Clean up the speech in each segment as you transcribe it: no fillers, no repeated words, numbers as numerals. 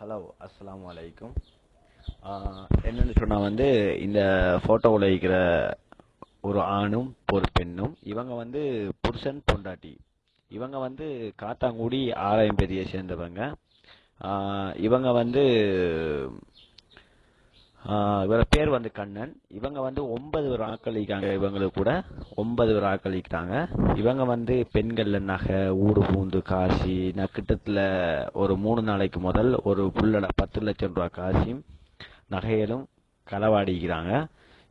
Hello அஸ்ஸலாமு அலைக்கும். என்னன்னு சொன்னா இந்த போட்டோவில் இருக்கிற ஒரு ஆணும் ஒரு பெண்ணும் இவங்க புருஷன் பொண்டாட்டி. இவங்க காத்தாங்குடி ஆராயம்பேதியை சேர்ந்தவங்க. இவங்க இவர பேர் கண்ணன். இவங்க 9 பேர் ஆக்களிக்காங்க. இவங்களுக்கு கூட 9 பேர் ஆக்களிக்கிறாங்க. இவங்க பெண்கள்ல நகை ஊடு பூந்து காசி கிட்டத்துல ஒரு 3 நாளைக்கு முதல் ஒரு புள்ளட 10 லட்சம் ரூபாய் காசியும் நகைகளும் களவாடிக்கிறாங்க.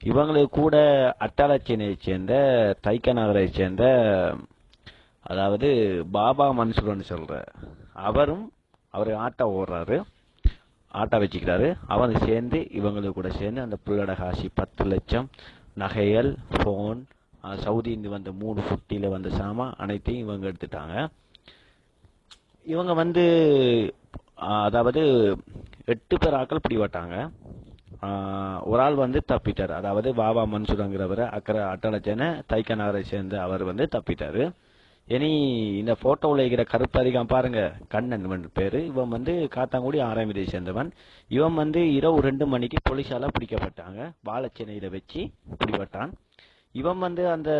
இவங்களுக்கு கூட அட்டாளச்சேனையை சேர்ந்த தைக்க நகரை சேர்ந்த அதாவது பாபா மன்சூர்னு சொல்ற அவரும் அவர் ஆட்டோ ஓடுறாரு, ஆட்டோ வச்சுக்கிறாரு. அவங்க சேர்ந்து இவங்களுக்கு கூட சேர்ந்து அந்த புள்ளட காசி 10 லட்சம் நகைகள் போன் சவுதிந்து 3 புட்டியில சாமான் அனைத்தையும் இவங்க எடுத்துட்டாங்க. இவங்க அதாவது 8 பேர் ஆக்கள் பிடிபட்டாங்க. ஒரு ஆள் தப்பிட்டார். அதாவது பாபா மன்சூர்ங்கிறவர் அட்டாளச்சேனை தைக்க நகரை சேர்ந்த அவர் தப்பிட்டாரு. இனி இந்த போட்டோவில் இருக்கிற கருப்பதிகம் பாருங்க, கண்ணன் பேரு. இவன் காத்தாங்குடி ஆராயம்பேதியை சேர்ந்தவன். இவன் இரவு 2 மணிக்கு போலீஸால பிடிக்கப்பட்டாங்க. வாழச்சேனையில வச்சு பிடிபட்டான். இவன் அந்த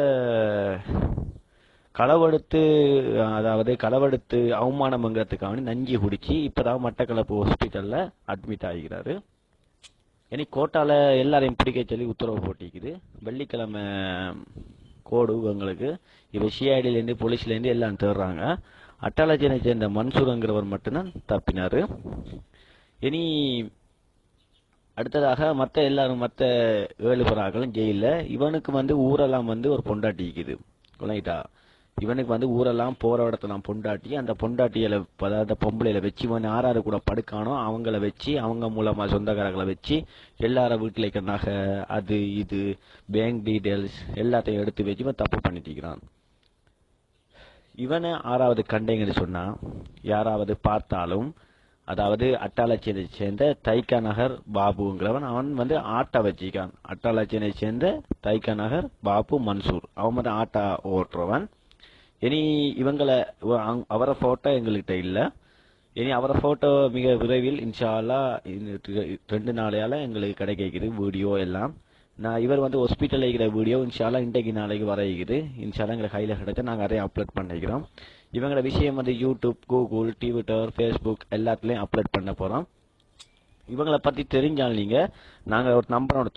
களவெடுத்து அவமானம்ங்கிறதுக்காக நஞ்சி குடிச்சு இப்பதான் மட்டக்களப்பு ஹாஸ்பிட்டல்ல அட்மிட் ஆகிக்கிறாரு. இனி கோட்டால எல்லாரையும் பிடிக்க சொல்லி உத்தரவு போட்டிக்குது. வெள்ளிக்கிழமை கோடு இவங்களுக்கு. இவ சிஐடிலேருந்து போலீஸ்லேருந்து எல்லாம் தேடுறாங்க. அட்டாளச்சேனை சேர்ந்த மன்சூர்ங்கிறவர் மட்டும்தான் தப்பினாரு. இனி அடுத்ததாக மற்ற எல்லாரும் மற்ற 7 பேராக்களும் ஜெயில. இவனுக்கு ஊரெல்லாம் ஒரு பொண்டாட்டி இருக்குது. இவனுக்கு ஊரெல்லாம் போற இடத்தெல்லாம் பொண்டாட்டி. அந்த பொண்டாட்டியில அதாவது பொம்பளையில வச்சு இவன் யாராரு கூட படுக்கானோ அவங்கள வச்சு அவங்க மூலமா சொந்தக்காரர்களை வச்சு எல்லார வீட்டுல இருக்கிற நகை அது இது பேங்க் டீடைல்ஸ் எல்லாத்தையும் எடுத்து வச்சு இவன் தப்பு பண்ணிட்டிருக்கிறான். இவனை 6வது கண்டைங்கன்னு சொன்னா யாராவது பார்த்தாலும், அதாவது அட்டாளச்சேனை சேர்ந்த தைக்க நகர் பாபுங்கிறவன் அவன் ஆட்டோ வச்சிருக்கான். அட்டாளச்சேனை சேர்ந்த தைக்க நகர் பாபு மன்சூர் அவன் ஆட்டோ ஓட்டுறவன். இனி இவங்களை அவரை போட்டோ எங்கள்கிட்ட இல்லை. இனி அவரை போட்டோ மிக விரைவில் இன்ஷா அல்லாஹ் 2 நாளையால எங்களுக்கு கிடைக்கிறது வீடியோ எல்லாம். இவர் ஹாஸ்பிட்டல் இருக்கிற வீடியோ இன்ஷா அல்லாஹ் இன்றைக்கு நாளைக்கு வர இருக்குது. இன்ஷா அல்லாஹ் எங்களை கையில் கிடைச்சா நாங்கள் அதையும் அப்லோட் பண்ணிக்கிறோம். இவங்களோட விஷயம் யூடியூப், கூகுள், ட்விட்டர், ஃபேஸ்புக் எல்லாத்துலேயும் அப்லோட் பண்ண போகிறோம். இவங்களை பற்றி தெரிஞ்சால் நீங்கள் நாங்கள் ஒரு நம்பரோட